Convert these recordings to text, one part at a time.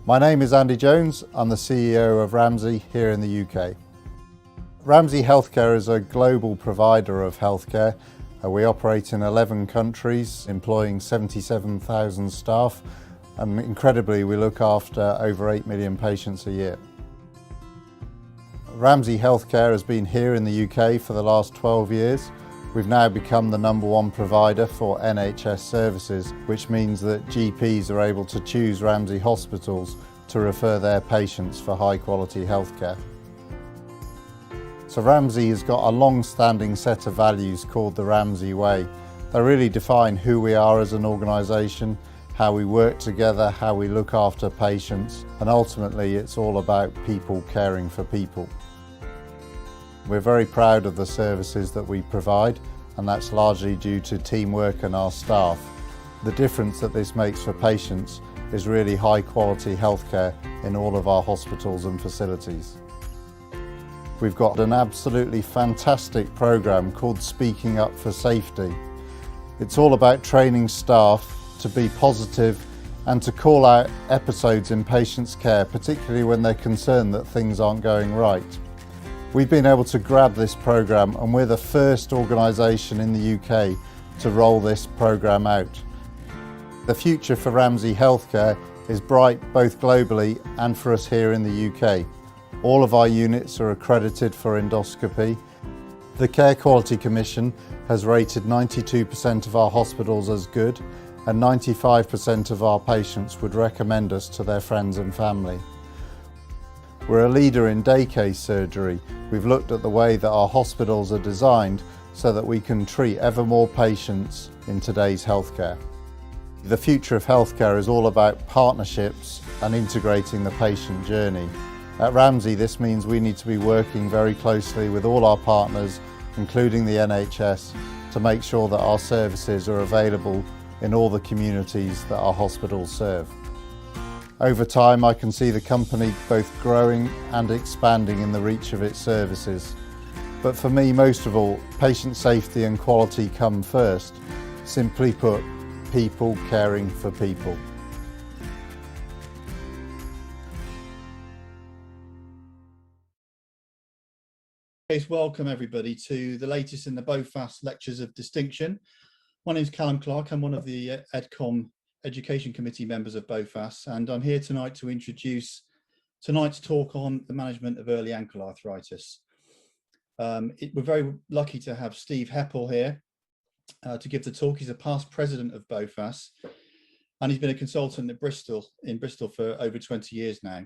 My name is Andy Jones. I'm the CEO of Ramsey here in the UK. Ramsey Healthcare is a global provider of healthcare. We operate in 11 countries, employing 77,000 staff, and incredibly we look after over 8 million patients a year. Ramsey Healthcare has been here in the UK for the last 12 years. We've now become the #1 provider for NHS services, which means that GPs are able to choose Ramsey hospitals to refer their patients for high quality healthcare. So Ramsey has got a long-standing set of values called the Ramsey Way. They really define who we are as an organisation, how we work together, how we look after patients, and ultimately it's all about people caring for people. We're very proud of the services that we provide, and that's largely due to teamwork and our staff. The difference that this makes for patients is really high quality healthcare in all of our hospitals and facilities. We've got an absolutely fantastic programme called Speaking Up for Safety. It's all about training staff to be positive and to call out episodes in patients' care, particularly when they're concerned that things aren't going right. We've been able to grab this programme, and we're the first organisation in the UK to roll this programme out. The future for Ramsey Healthcare is bright both globally and for us here in the UK. All of our units are accredited for endoscopy. The Care Quality Commission has rated 92% of our hospitals as good, and 95% of our patients would recommend us to their friends and family. We're a leader in day case surgery. We've looked at the way that our hospitals are designed so that we can treat ever more patients in today's healthcare. The future of healthcare is all about partnerships and integrating the patient journey. At Ramsey, this means we need to be working very closely with all our partners, including the NHS, to make sure that our services are available in all the communities that our hospitals serve. Over time, I can see the company both growing and expanding in the reach of its services. But for me, most of all, patient safety and quality come first. Simply put, people caring for people. Welcome everybody to the latest in the BOFAS Lectures of Distinction. My name is Callum Clark. I'm one of the EdCom Education Committee members of BOFAS, and I'm here tonight to introduce tonight's talk on the management of early ankle arthritis. We're very lucky to have Steve Hepple here to give the talk. He's a past president of BOFAS, and he's been a consultant at in Bristol for over 20 years now.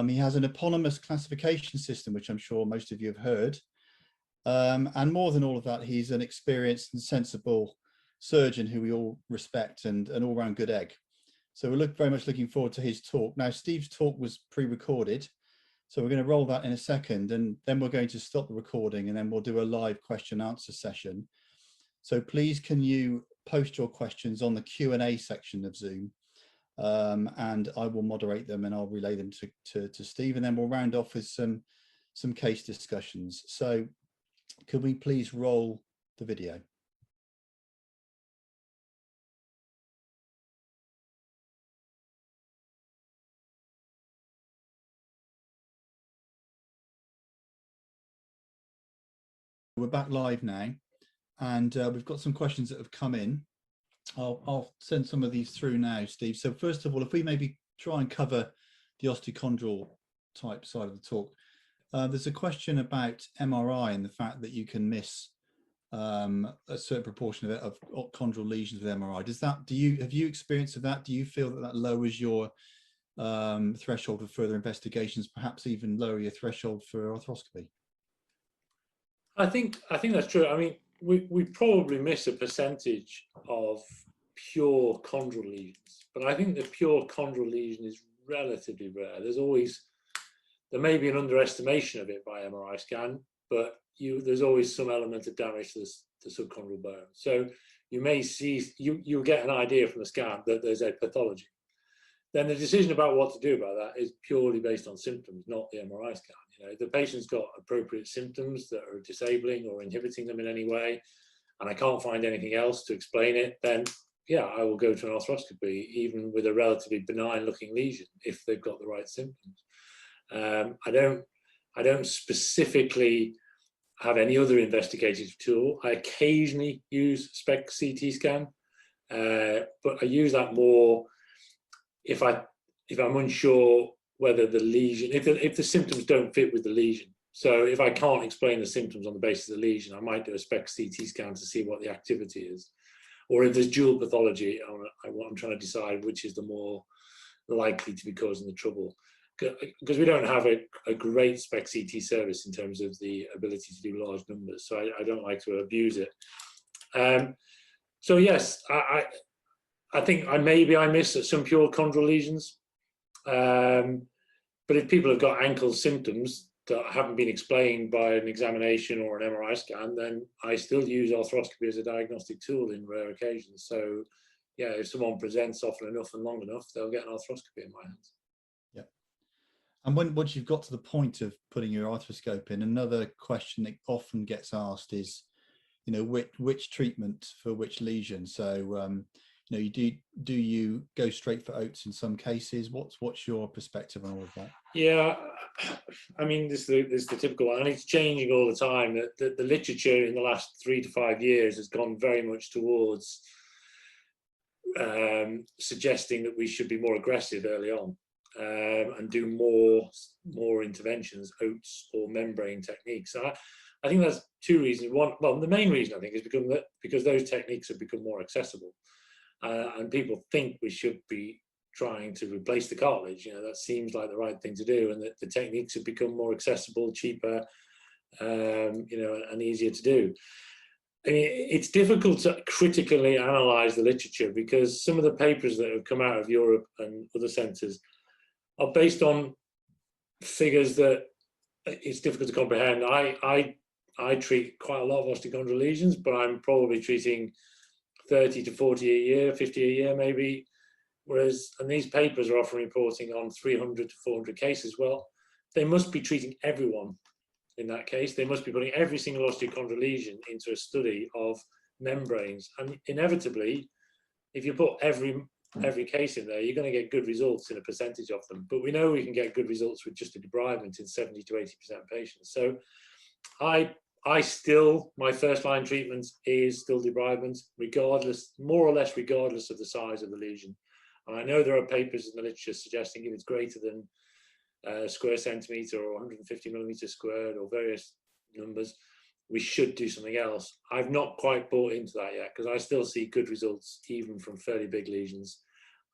He has an eponymous classification system, which I'm sure most of you have heard. And more than all of that, he's an experienced and sensible surgeon who we all respect, and an all-round good egg. So we're very much looking forward to his talk. Now, Steve's talk was pre-recorded, so we're going to roll that in a second, and then we're going to stop the recording, and then we'll do a live question-answer session. So please, can you post your questions on the Q&A section of Zoom, and I will moderate them and I'll relay them to Steve, and then we'll round off with some case discussions. So could we please roll the video? We're back live now, and we've got some questions that have come in. I'll send some of these through now, Steve. So first of all, if we maybe try and cover the osteochondral type side of the talk. There's a question about MRI and the fact that you can miss a certain proportion of chondral lesions with MRI. Have you experienced of that? Do you feel that lowers your threshold for further investigations, perhaps even lower your threshold for arthroscopy? I think that's true. I mean, we probably miss a percentage of pure chondral lesions, but I think the pure chondral lesion is relatively rare. There may be an underestimation of it by MRI scan, but there's always some element of damage to the subchondral bone. So you may see, you'll get an idea from the scan that there's a pathology. Then the decision about what to do about that is purely based on symptoms, not the MRI scan. You know, the patient's got appropriate symptoms that are disabling or inhibiting them in any way, and I can't find anything else to explain it, then yeah, I will go to an arthroscopy even with a relatively benign looking lesion if they've got the right symptoms. I don't specifically have any other investigative tool. I occasionally use SPECT CT scan, but I use that more if I'm unsure whether the lesion, if the symptoms don't fit with the lesion. So if I can't explain the symptoms on the basis of the lesion, I might do a SPECT CT scan to see what the activity is. Or if there's dual pathology, I'm trying to decide which is the more likely to be causing the trouble. Because we don't have a great SPECT CT service in terms of the ability to do large numbers, so I don't like to abuse it. So yes, I think maybe I miss some pure chondral lesions, but if people have got ankle symptoms that haven't been explained by an examination or an MRI scan, then I still use arthroscopy as a diagnostic tool in rare occasions. So yeah, if someone presents often enough and long enough, they'll get an arthroscopy in my hands. Yeah. And once you've got to the point of putting your arthroscope in, another question that often gets asked is, you know, which treatment for which lesion. So you know, do you go straight for oats in some cases? What's your perspective on all of that? Yeah, I mean, this is the typical one, and it's changing all the time. The literature in the last 3 to 5 years has gone very much towards suggesting that we should be more aggressive early on and do more interventions, oats or membrane techniques. So I think there's 2 reasons. One, well, the main reason I think is because those techniques have become more accessible, and people think we should be trying to replace the cartilage. You know, that seems like the right thing to do, and that the techniques have become more accessible, cheaper, you know, and easier to do. I mean, it's difficult to critically analyze the literature because some of the papers that have come out of Europe and other centers are based on figures that it's difficult to comprehend. I treat quite a lot of osteochondral lesions, but I'm probably treating 30 to 40 a year, 50 a year maybe. Whereas, and these papers are often reporting on 300 to 400 cases. Well, they must be treating everyone in that case. They must be putting every single osteochondral lesion into a study of membranes. And inevitably, if you put every case in there, you're going to get good results in a percentage of them. But we know we can get good results with just a debridement in 70 to 80% patients. So I still, my first line treatment is still debridement, regardless, more or less regardless of the size of the lesion. And I know there are papers in the literature suggesting if it's greater than a square centimetre or 150 millimetres squared or various numbers, we should do something else. I've not quite bought into that yet because I still see good results even from fairly big lesions.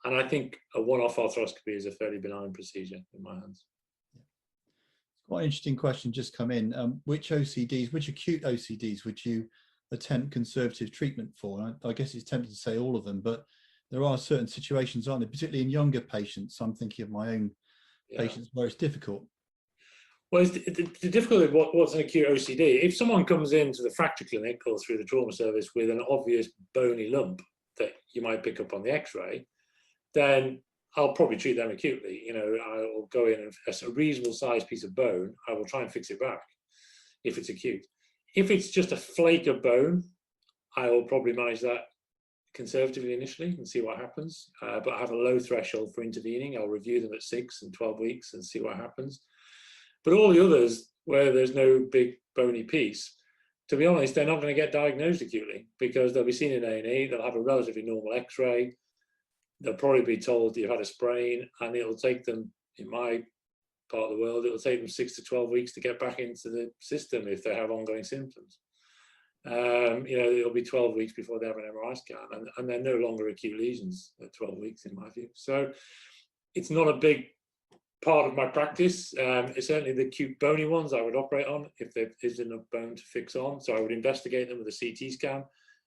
And I think a one-off arthroscopy is a fairly benign procedure in my hands. Quite an interesting question just come in. Which OCDs, which acute OCDs would you attempt conservative treatment for? And I guess it's tempting to say all of them, but there are certain situations, aren't there, particularly in younger patients? I'm thinking of my own patients where it's difficult. Well, the difficulty of what's an acute OCD, if someone comes into the fracture clinic or through the trauma service with an obvious bony lump that you might pick up on the x-ray, then I'll probably treat them acutely. You know, I will go in and as a reasonable sized piece of bone, I will try and fix it back if it's acute. If it's just a flake of bone, I will probably manage that conservatively initially and see what happens. But I have a low threshold for intervening. I'll review them at 6 and 12 weeks and see what happens. But all the others where there's no big bony piece, to be honest, they're not going to get diagnosed acutely because they'll be seen in A&E, they'll have a relatively normal x-ray, they'll probably be told you've had a sprain, and it'll take them, in my part of the world, it'll take them 6 to 12 weeks to get back into the system if they have ongoing symptoms. You know, it'll be 12 weeks before they have an MRI scan, and they're no longer acute lesions at 12 weeks, in my view. So it's not a big part of my practice. It's certainly the acute bony ones I would operate on if there is enough bone to fix on. So I would investigate them with a CT scan,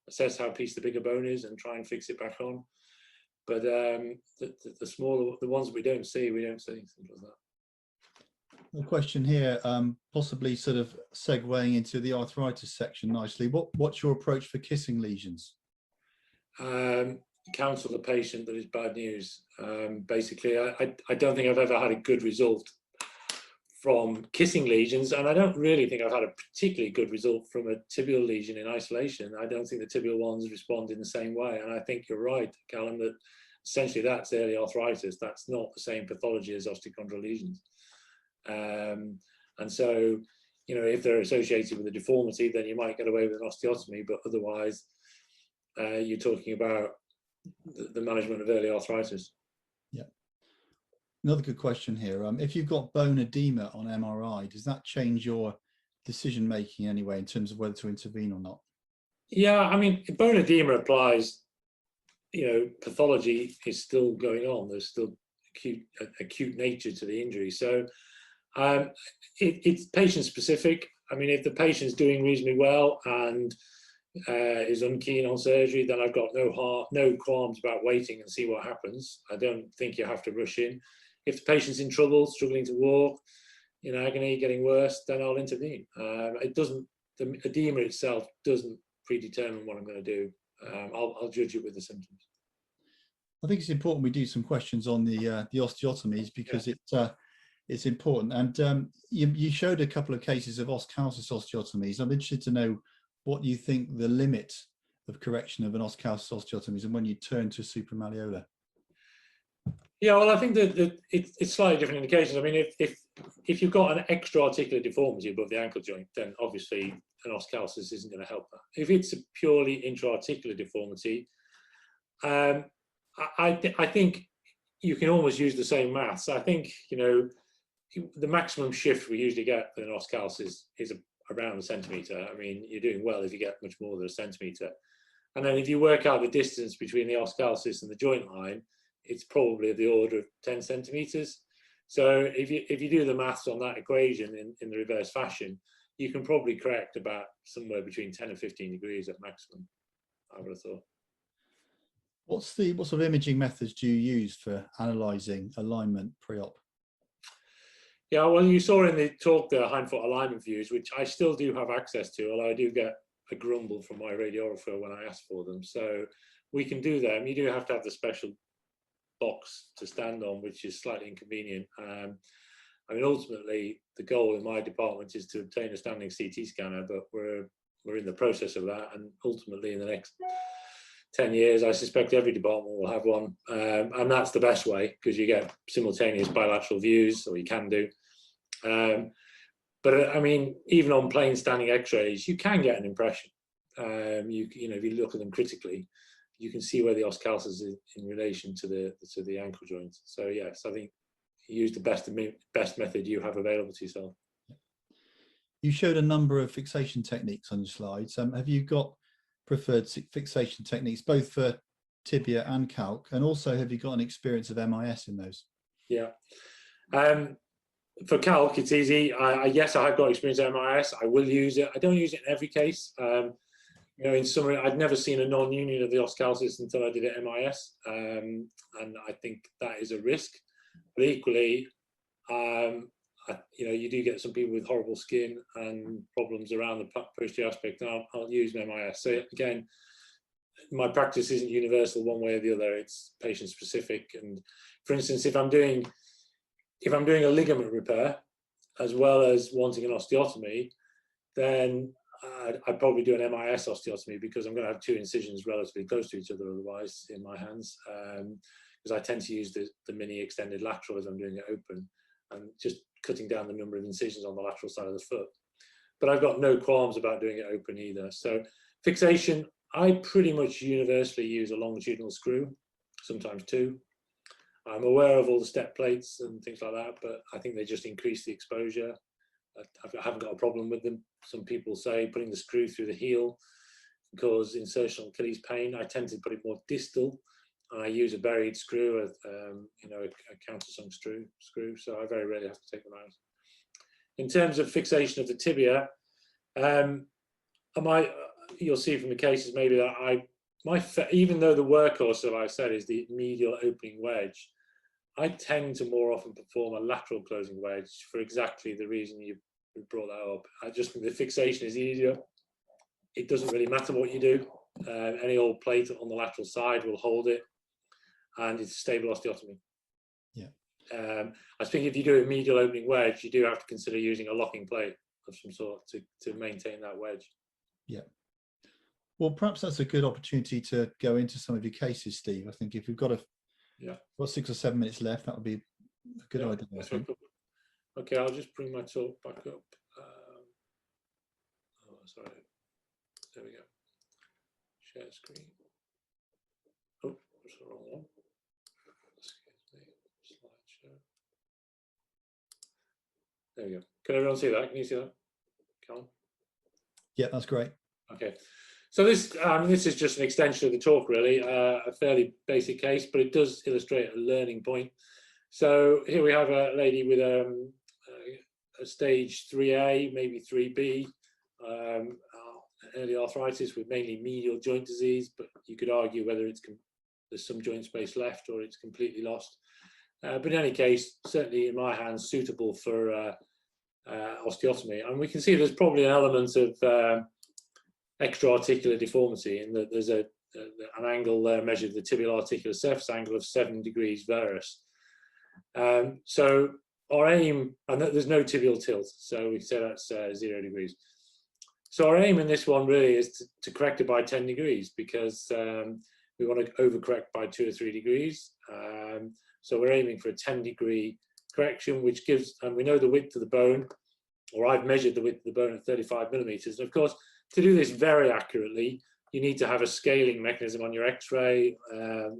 assess how piece the bigger bone is, and try and fix it back on. But the smaller, the ones we don't see, things like that. A question here, possibly sort of segueing into the arthritis section nicely. What's your approach for kissing lesions? Counsel the patient that it's bad news. Basically, I don't think I've ever had a good result from kissing lesions, and I don't really think I've had a particularly good result from a tibial lesion in isolation. I don't think the tibial ones respond in the same way, and I think you're right, Callum, that essentially that's early arthritis. That's not the same pathology as osteochondral lesions. And so, you know, if they're associated with a deformity, then you might get away with an osteotomy, but otherwise you're talking about the management of early arthritis. Yeah. Another good question here. If you've got bone edema on MRI, does that change your decision making anyway in terms of whether to intervene or not? Yeah, I mean, bone edema applies, you know, pathology is still going on. There's still acute nature to the injury. So it's patient specific. I mean, if the patient's doing reasonably well and is unkeen on surgery, then I've got no qualms about waiting and see what happens. I don't think you have to rush in. If the patient's in trouble, struggling to walk, in agony, getting worse, then I'll intervene. It doesn't, the edema itself doesn't predetermine what I'm going to do. I'll judge it with the symptoms. I think it's important we do some questions on the osteotomies, because it's important. And you showed a couple of cases of oscalcis osteotomies. I'm interested to know what you think the limit of correction of an oscalcis osteotomy is and when you turn to supramalleolar. Yeah, well, I think that it's slightly different indications. I mean, if you've got an extra articular deformity above the ankle joint, then obviously an oscalcis isn't going to help that. If it's a purely intra-articular deformity, I think you can almost use the same maths. I think, you know, the maximum shift we usually get with an oscalcis is around a centimetre. I mean, you're doing well if you get much more than a centimetre. And then if you work out the distance between the oscalcis and the joint line, it's probably of the order of 10 centimetres. So if you do the maths on that equation in the reverse fashion, you can probably correct about somewhere between 10 and 15 degrees at maximum, I would have thought. What sort of imaging methods do you use for analysing alignment pre-op? Yeah, well, you saw in the talk the hindfoot alignment views, which I still do have access to, although I do get a grumble from my radiographer when I ask for them. So we can do them. You do have to have the special box to stand on, which is slightly inconvenient. I mean, ultimately, the goal in my department is to obtain a standing CT scanner, but we're in the process of that. And ultimately, in the next 10 years, I suspect every department will have one. And that's the best way, because you get simultaneous bilateral views, or you can do. But I mean, even on plain standing x-rays, you can get an impression. You know, if you look at them critically, you can see where the oscalcis is in relation to the ankle joint. So yes, I think you use the best method you have available to yourself. You showed a number of fixation techniques on your slides. Have you got preferred fixation techniques both for tibia and calc, and also have you got an experience of MIS in those? Yeah. For calc, it's easy. Yes, I have got experience of MIS. I will use it. I don't use it in every case. You know, in summary, I'd never seen a non-union of the oscalcis until I did it MIS, and I think that is a risk. But equally, you know, you do get some people with horrible skin and problems around the posterior aspect, and I'll use MIS. So again, my practice isn't universal one way or the other. It's patient specific. And for instance, if I'm doing a ligament repair as well as wanting an osteotomy, then I'd probably do an MIS osteotomy, because I'm going to have two incisions relatively close to each other otherwise in my hands, because I tend to use the mini extended lateral as I'm doing it open, and just cutting down the number of incisions on the lateral side of the foot. But I've got no qualms about doing it open either. So fixation, I pretty much universally use a longitudinal screw, sometimes two. I'm aware of all the step plates and things like that, but I think they just increase the exposure. I haven't got a problem with them. Some people say putting the screw through the heel can cause insertional Achilles pain. I tend to put it more distal, and I use a buried screw, you know, a countersunk screw. So I very rarely have to take them out. In terms of fixation of the tibia, you'll see from the cases maybe that even though the workhorse that I said is the medial opening wedge, I tend to more often perform a lateral closing wedge for exactly the reason you brought that up. I just think the fixation is easier. It doesn't really matter what you do. Any old plate on the lateral side will hold it, and it's a stable osteotomy. Yeah. I think if you do a medial opening wedge, you do have to consider using a locking plate of some sort to maintain that wedge. Yeah. Well, perhaps that's a good opportunity to go into some of your cases, Steve. I think if we've got 6 or 7 minutes left, that would be a good idea. I think. Okay, I'll just bring my talk back up. Oh, sorry. There we go. Share screen. Oh, that's the wrong one. Excuse me. Slideshow. There we go. Can everyone see that? Can you see that? Callum? Yeah, that's great. Okay. So this is just an extension of the talk, really, a fairly basic case, but it does illustrate a learning point. So here we have a lady with a stage 3A, maybe 3B, early arthritis with mainly medial joint disease, but you could argue whether there's some joint space left or it's completely lost. But in any case, certainly in my hands, suitable for osteotomy. And we can see there's probably an element of extra-articular deformity in that there's an angle there measured, the tibial articular surface angle of 7 degrees varus. So our aim, and there's no tibial tilt, so we say that's 0 degrees. So our aim in this one really is to correct it by 10 degrees because we want to overcorrect by 2 or 3 degrees. So we're aiming for a 10-degree correction, which gives, and we know the width of the bone, or I've measured the width of the bone at 35 millimeters. And of course, to do this very accurately, you need to have a scaling mechanism on your X-ray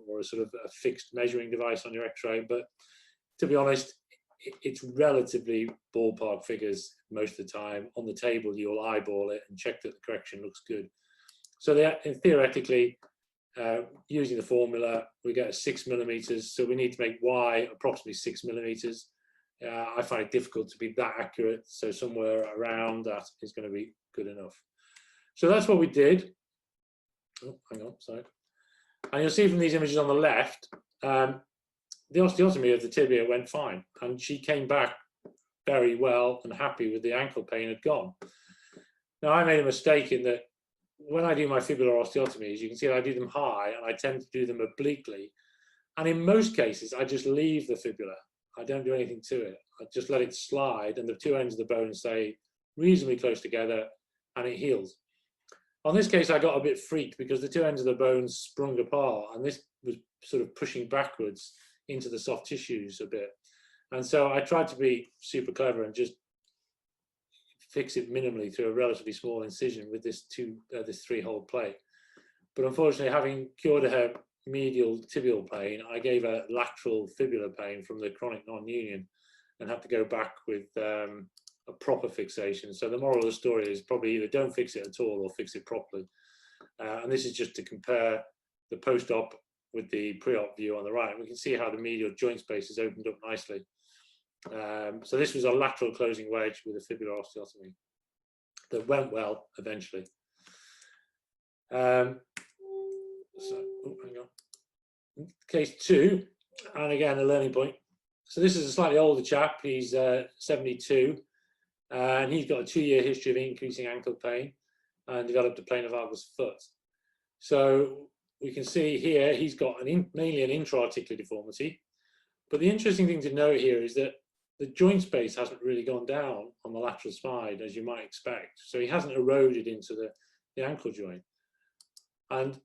or a sort of a fixed measuring device on your X-ray. But to be honest, it's relatively ballpark figures most of the time. On the table, you'll eyeball it and check that the correction looks good. So theoretically, using the formula, we get 6 millimeters. So we need to make Y approximately 6 millimeters. I find it difficult to be that accurate. So somewhere around that is going to be good enough. So that's what we did. Oh, hang on, sorry. And you'll see from these images on the left, the osteotomy of the tibia went fine. And she came back very well and happy with the ankle pain had gone. Now, I made a mistake in that when I do my fibular osteotomies, you can see that I do them high and I tend to do them obliquely. And in most cases, I just leave the fibula. I don't do anything to it. I just let it slide and the two ends of the bone stay reasonably close together and it heals. On this case, I got a bit freaked because the two ends of the bone sprung apart and this was sort of pushing backwards into the soft tissues a bit. And so I tried to be super clever and just fix it minimally through a relatively small incision with this 3-hole plate. But unfortunately, having cured her medial tibial pain, I gave her lateral fibular pain from the chronic non-union and had to go back with a proper fixation. So the moral of the story is probably either don't fix it at all or fix it properly. And this is just to compare the post-op with the pre-op view on the right. We can see how the medial joint space is opened up nicely. So this was a lateral closing wedge with a fibular osteotomy that went well eventually. Oh, hang on. Case 2, and again, a learning point. So this is a slightly older chap. He's 72, and he's got a 2-year history of increasing ankle pain and developed a planar valgus foot. So we can see here he's got mainly an intra-articular deformity. But the interesting thing to note here is that the joint space hasn't really gone down on the lateral side, as you might expect. So he hasn't eroded into the ankle joint. And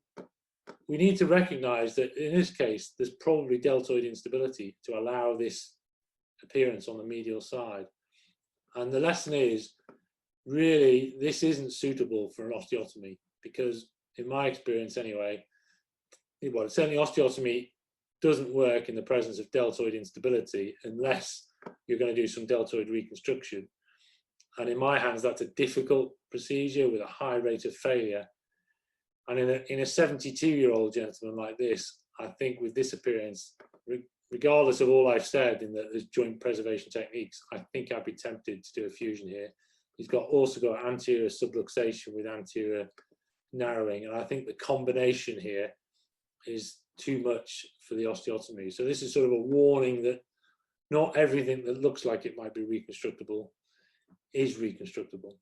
we need to recognize that in this case, there's probably deltoid instability to allow this appearance on the medial side. And the lesson is, really, this isn't suitable for an osteotomy because, in my experience anyway, well, certainly osteotomy doesn't work in the presence of deltoid instability unless you're going to do some deltoid reconstruction. And in my hands, that's a difficult procedure with a high rate of failure. And in a 72-year-old gentleman like this, I think with this appearance, regardless of all I've said in that there's joint preservation techniques, I think I'd be tempted to do a fusion here. He's also got anterior subluxation with anterior narrowing. And I think the combination here is too much for the osteotomy. So this is sort of a warning that not everything that looks like it might be reconstructable is reconstructable.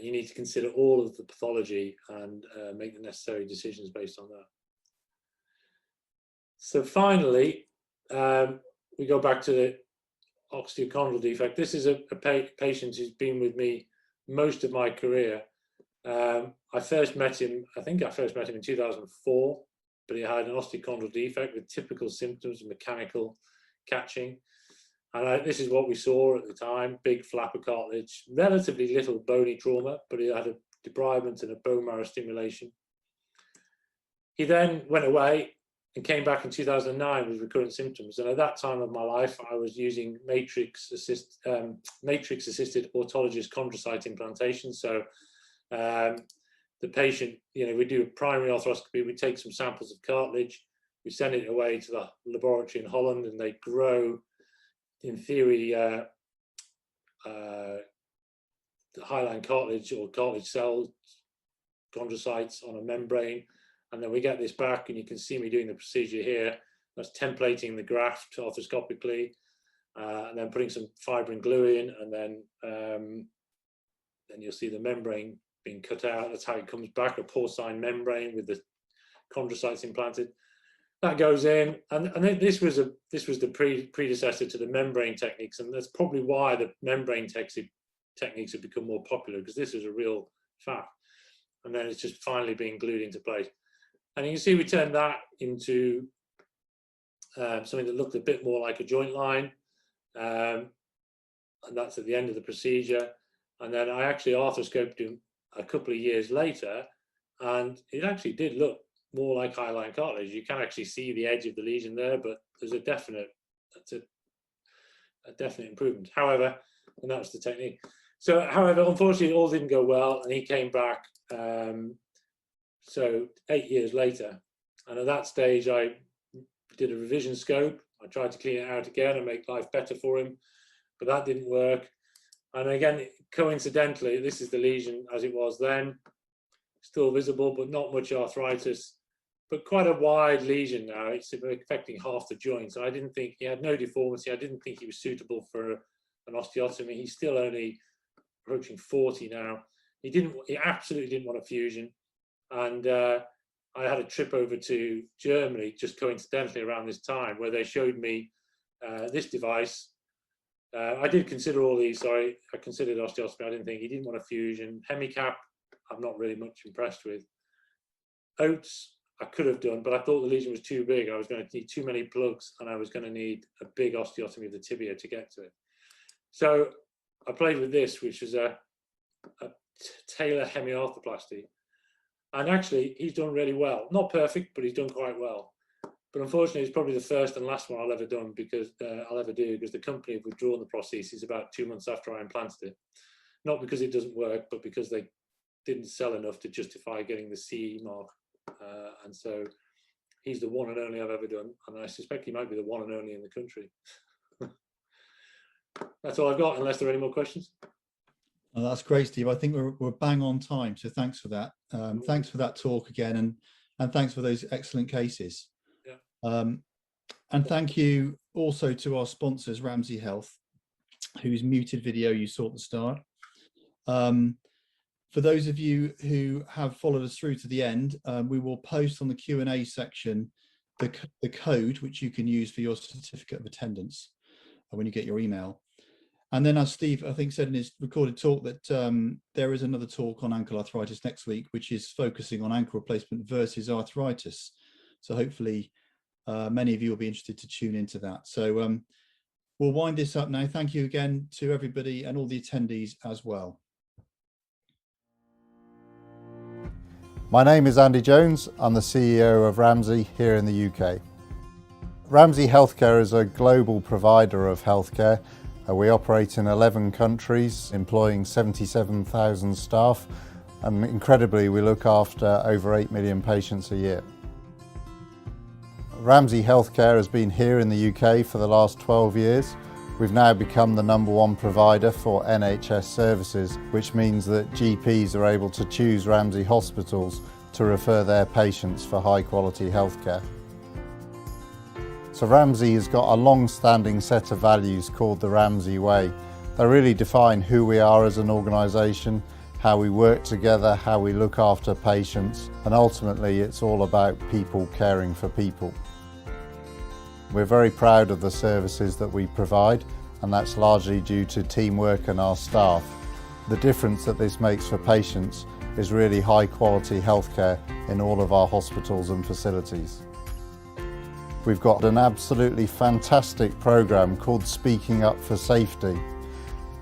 You need to consider all of the pathology and make the necessary decisions based on that. So finally, we go back to the osteochondral defect. This is a patient who's been with me most of my career. I first met him in 2004, but he had an osteochondral defect with typical symptoms of mechanical catching. And this is what we saw at the time: big flap of cartilage, relatively little bony trauma, but he had a debridement and a bone marrow stimulation. He then went away and came back in 2009 with recurrent symptoms. And at that time of my life, I was using matrix-assisted autologous chondrocyte implantation. So the patient, we do a primary arthroscopy, we take some samples of cartilage, we send it away to the laboratory in Holland, and they grow, in theory, hyaline cartilage or cartilage cells, chondrocytes on a membrane. And then we get this back, and you can see me doing the procedure here. That's templating the graft arthroscopically, and then putting some fibrin glue in, and then you'll see the membrane being cut out. That's how it comes back, a porcine membrane with the chondrocytes implanted. That goes in, and this was the predecessor to the membrane techniques, and that's probably why the membrane techniques have become more popular, because this is a real fact. And then it's just finally being glued into place. And you can see we turned that into something that looked a bit more like a joint line. And that's at the end of the procedure. And then I actually arthroscoped him a couple of years later, and it actually did look more like hyaline cartilage. You can actually see the edge of the lesion there, but there's a definite improvement. However, and that's the technique. So, however, unfortunately, it all didn't go well, and he came back. So 8 years later, and at that stage I did a revision scope. I tried to clean it out again and make life better for him, but that didn't work. And again, coincidentally, this is the lesion as it was then, still visible, but not much arthritis, but quite a wide lesion now. It's affecting half the joint. So I didn't think he had no deformity. I didn't think he was suitable for an osteotomy. He's still only approaching 40 now. He absolutely didn't want a fusion. And I had a trip over to Germany just coincidentally around this time, where they showed me this device. I did consider all these, sorry, I considered osteotomy. I didn't think he didn't want a fusion. Hemicap, I'm not really much impressed with. Oats, I could have done, but I thought the lesion was too big. I was going to need too many plugs, and I was going to need a big osteotomy of the tibia to get to it. So I played with this, which is a talar hemiarthroplasty. And actually, he's done really well. Not perfect, but he's done quite well. But unfortunately, it's probably the first and last one I'll ever do, because the company have withdrawn the prosthesis about 2 months after I implanted it. Not because it doesn't work, but because they didn't sell enough to justify getting the CE mark. And so he's the one and only I've ever done. And I suspect he might be the one and only in the country. That's all I've got, unless there are any more questions. Oh, that's great, Steve. I think we're bang on time, so thanks for that. Thanks for that talk again, and thanks for those excellent cases. Yeah. And thank you also to our sponsors, Ramsey Health, whose muted video you saw at the start. For those of you who have followed us through to the end, we will post on the Q&A section the code which you can use for your certificate of attendance when you get your email. And then, as Steve, I think, said in his recorded talk, that there is another talk on ankle arthritis next week, which is focusing on ankle replacement versus arthritis. So hopefully many of you will be interested to tune into that. So we'll wind this up now. Thank you again to everybody and all the attendees as well. My name is Andy Jones. I'm the CEO of Ramsey here in the UK. Ramsey Healthcare is a global provider of healthcare. We operate in 11 countries, employing 77,000 staff, and incredibly, we look after over 8 million patients a year. Ramsey Healthcare has been here in the UK for the last 12 years. We've now become the #1 provider for NHS services, which means that GPs are able to choose Ramsey hospitals to refer their patients for high quality healthcare. So Ramsey has got a long-standing set of values called the Ramsey Way. They really define who we are as an organisation, how we work together, how we look after patients, and ultimately it's all about people caring for people. We're very proud of the services that we provide, and that's largely due to teamwork and our staff. The difference that this makes for patients is really high quality healthcare in all of our hospitals and facilities. We've got an absolutely fantastic programme called Speaking Up for Safety.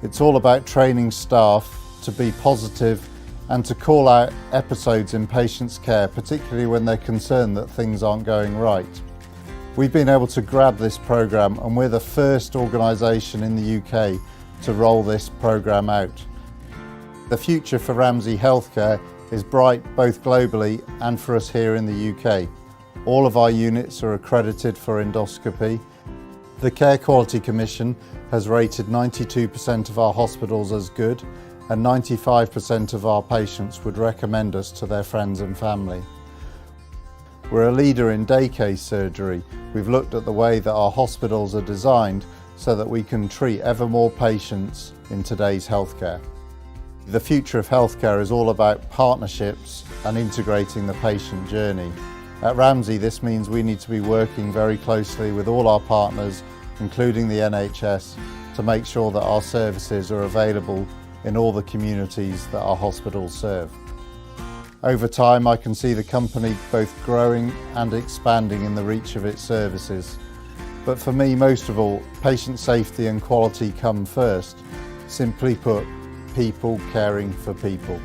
It's all about training staff to be positive and to call out episodes in patients' care, particularly when they're concerned that things aren't going right. We've been able to grab this programme, and we're the first organisation in the UK to roll this programme out. The future for Ramsey Healthcare is bright both globally and for us here in the UK. All of our units are accredited for endoscopy. The Care Quality Commission has rated 92% of our hospitals as good, and 95% of our patients would recommend us to their friends and family. We're a leader in day case surgery. We've looked at the way that our hospitals are designed so that we can treat ever more patients in today's healthcare. The future of healthcare is all about partnerships and integrating the patient journey. At Ramsey, this means we need to be working very closely with all our partners, including the NHS, to make sure that our services are available in all the communities that our hospitals serve. Over time, I can see the company both growing and expanding in the reach of its services. But for me, most of all, patient safety and quality come first. Simply put, people caring for people.